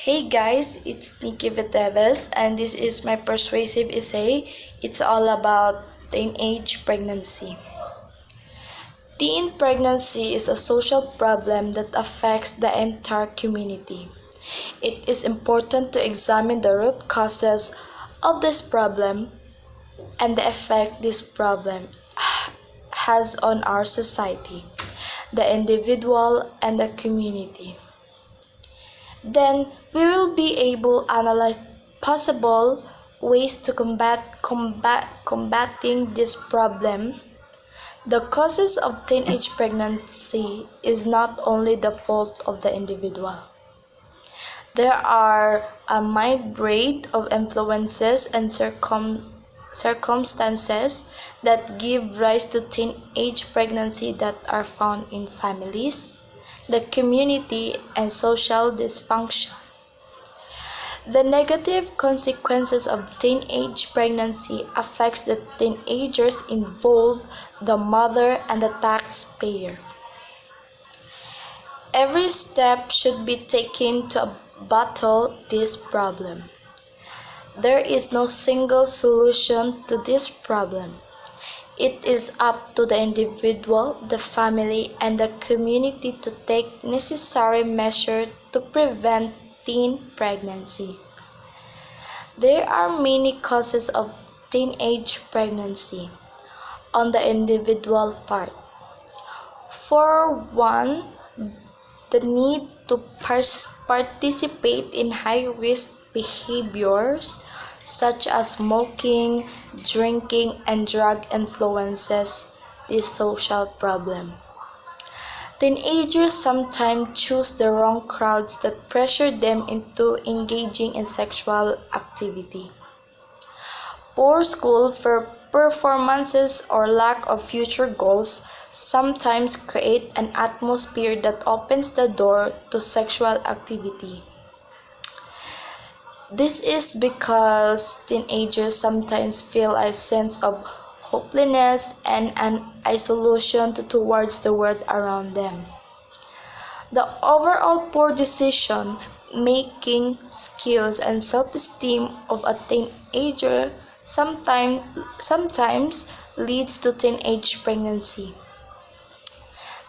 Hey guys, it's Nikki Viteves and this is my persuasive essay. It's all about teenage pregnancy. Teen pregnancy is a social problem that affects the entire community. It is important to examine the root causes of this problem and the effect this problem has on our society, the individual, and the community. Then we will be able to analyze possible ways to combating this problem. The causes of teenage pregnancy is not only the fault of the individual. There are a myriad of influences and circumstances that give rise to teenage pregnancy that are found in families, the community, and social dysfunction. The negative consequences of teenage pregnancy affects the teenagers involved, the mother, and the taxpayer. Every step should be taken to battle this problem. There is no single solution to this problem. It is up to the individual, the family, and the community to take necessary measures to prevent teen pregnancy. There are many causes of teenage pregnancy on the individual part. For one, the need to participate in high-risk behaviors such as smoking, drinking, and drug influences this social problem. Teenagers sometimes choose the wrong crowds that pressure them into engaging in sexual activity. Poor school performances or lack of future goals sometimes create an atmosphere that opens the door to sexual activity. This is because teenagers sometimes feel a sense of hopelessness and an isolation towards the world around them. The overall poor decision-making skills and self-esteem of a teenager sometimes leads to teenage pregnancy.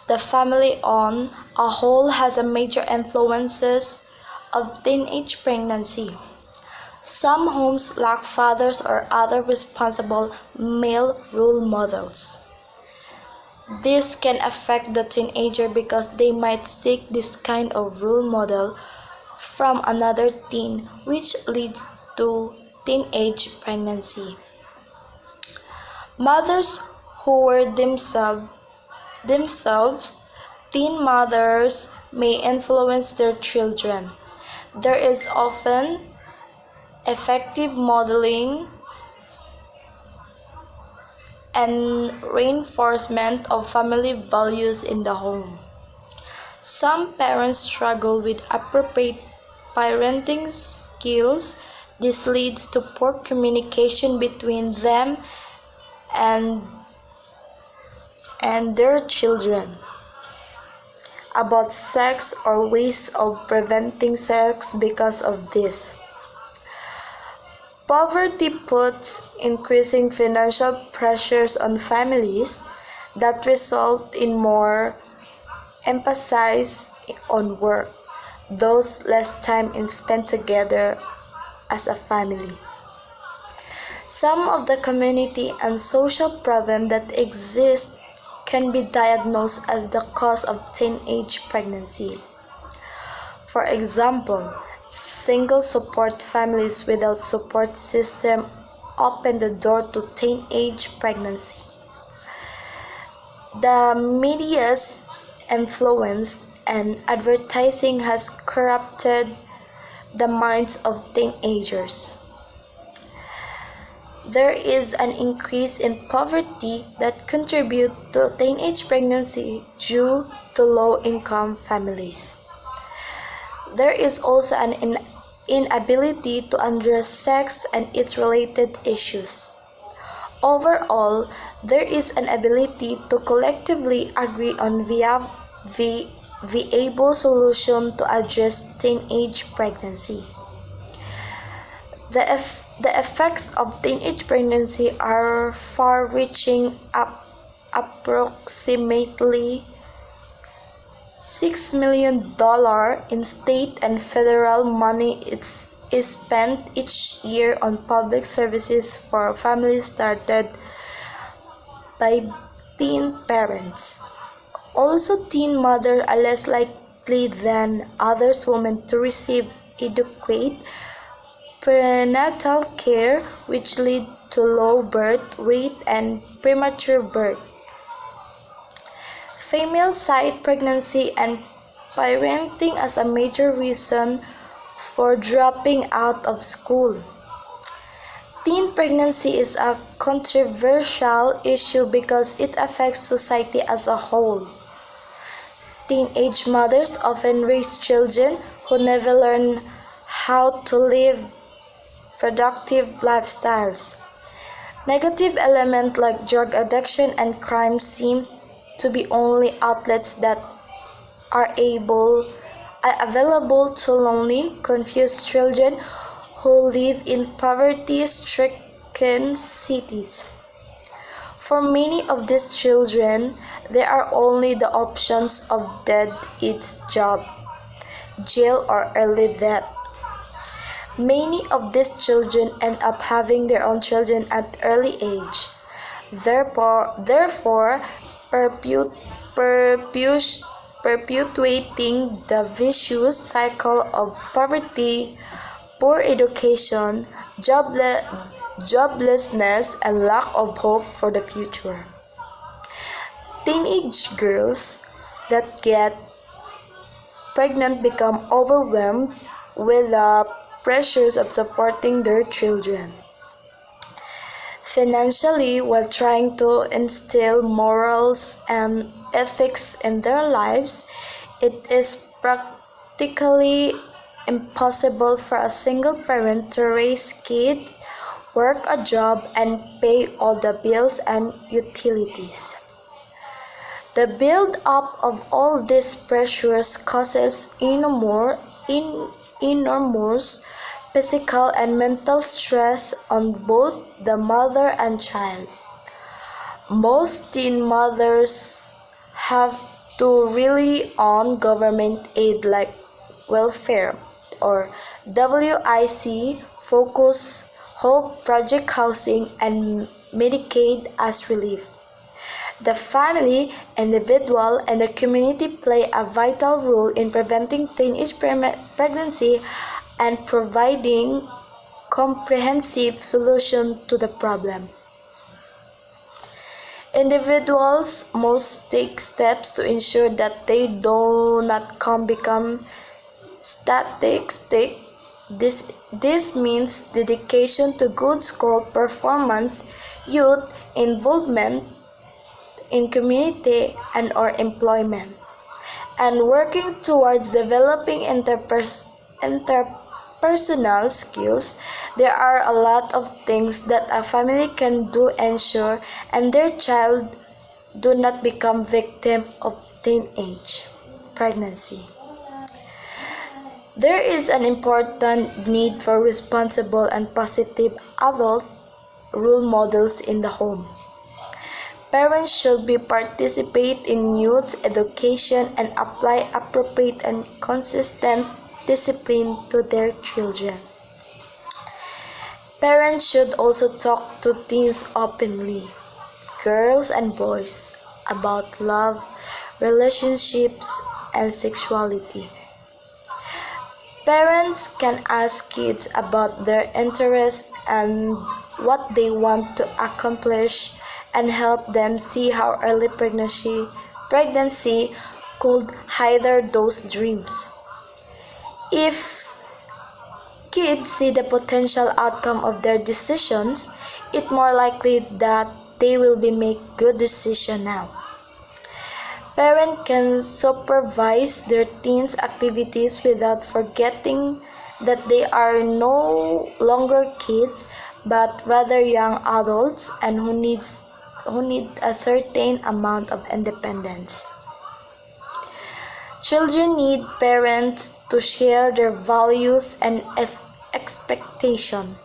The family on a whole has a major influences of teenage pregnancy. Some homes lack fathers or other responsible male role models. This can affect the teenager because they might seek this kind of role model from another teen, which leads to teenage pregnancy. Mothers who were themselves teen mothers may influence their children. There is often effective modeling and reinforcement of family values in the home. Some parents struggle with appropriate parenting skills. This leads to poor communication between them and their children about sex or ways of preventing sex because of this. Poverty puts increasing financial pressures on families that result in more emphasis on work, thus less time is spent together as a family. Some of the community and social problems that exist can be diagnosed as the cause of teenage pregnancy. For example, single support families without support system open the door to teenage pregnancy. The media's influence and advertising has corrupted the minds of teenagers. There is an increase in poverty that contributes to teenage pregnancy due to low-income families. There is also an inability to address sex and its related issues. Overall, there is an ability to collectively agree on viable solution to address teenage pregnancy. The effects of teenage pregnancy are far-reaching. Approximately $6 million in state and federal money is spent each year on public services for families started by teen parents. Also, teen mothers are less likely than other women to receive adequate prenatal care, which lead to low birth weight and premature birth. Females cite pregnancy and parenting as a major reason for dropping out of school. Teen pregnancy is a controversial issue because it affects society as a whole. Teenage mothers often raise children who never learn how to live productive lifestyles. Negative elements like drug addiction and crime seem to be only outlets that are available to lonely, confused children who live in poverty-stricken cities. For many of these children, there are only the options of dead ends job, jail, or early death. Many of these children end up having their own children at early age. Therefore, perpetuating the vicious cycle of poverty, poor education, joblessness, and lack of hope for the future. Teenage girls that get pregnant become overwhelmed with the pressures of supporting their children. Financially, while trying to instill morals and ethics in their lives, it is practically impossible for a single parent to raise kids, work a job, and pay all the bills and utilities. The build-up of all these pressures causes enormous physical and mental stress on both the mother and child. Most teen mothers have to rely on government aid like welfare or WIC, Focus, Hope, Project Housing, and Medicaid as relief. The family, individual, and the community play a vital role in preventing teenage pregnancy and providing comprehensive solution to the problem. Individuals must take steps to ensure that they do not become statistic. This means dedication to good school performance, youth involvement in community and or employment, and working towards developing interpersonal skills. There are a lot of things that a family can do ensure and their child do not become victim of teenage pregnancy. There is an important need for responsible and positive adult role models in the home. Parents should participate in youth education and apply appropriate and consistent discipline to their children. Parents should also talk to teens openly, girls and boys, about love, relationships, and sexuality. Parents can ask kids about their interests and what they want to accomplish and help them see how early pregnancy could hinder those dreams. If kids see the potential outcome of their decisions, it's more likely that they will make good decisions now. Parents can supervise their teens' activities without forgetting that they are no longer kids, but rather young adults and who need a certain amount of independence. Children need parents to share their values and expectations.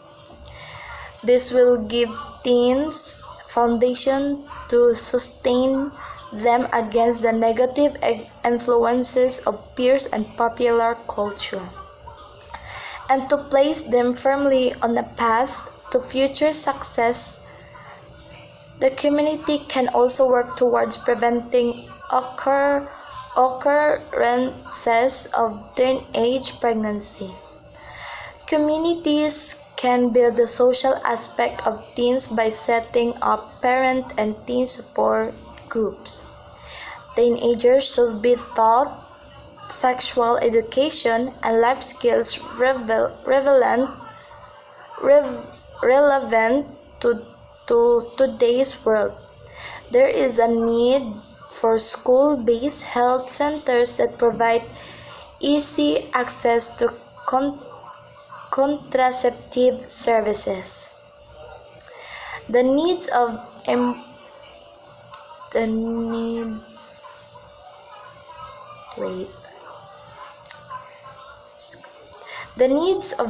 This will give teens foundation to sustain them against the negative influences of peers and popular culture, and to place them firmly on a path to future success. The community can also work towards preventing occurrences of teenage pregnancy. Communities can build the social aspect of teens by setting up parent and teen support groups. Teenagers should be taught sexual education and life skills relevant to today's world. There is a need for school-based health centers that provide easy access to contraceptive services. The needs of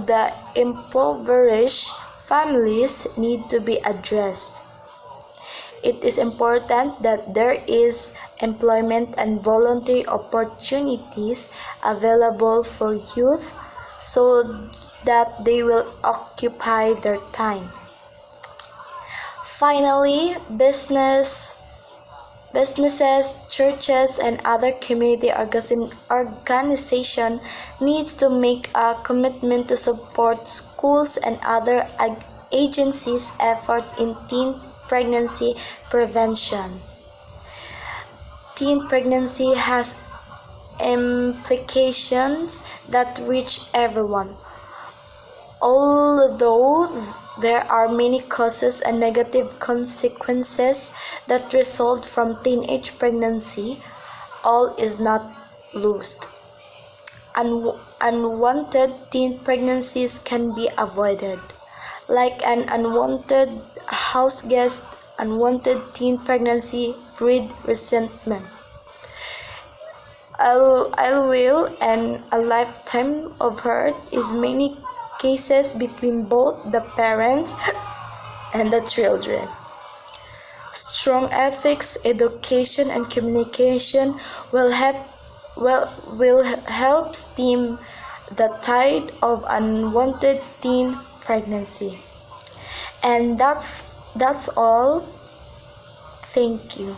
the impoverished families need to be addressed. It is important that there is employment and voluntary opportunities available for youth so that they will occupy their time. Finally, businesses, churches, and other community organizations need to make a commitment to support schools and other agencies' effort in teen pregnancy prevention. Teen pregnancy has implications that reach everyone. Although there are many causes and negative consequences that result from teenage pregnancy, all is not lost. Unwanted teen pregnancies can be avoided. Like an unwanted house guest, unwanted teen pregnancy breed resentment, ill will, and a lifetime of hurt in many cases between both the parents and the children. Strong ethics, education, and communication will help stem the tide of unwanted teen pregnancy. And that's all. Thank you.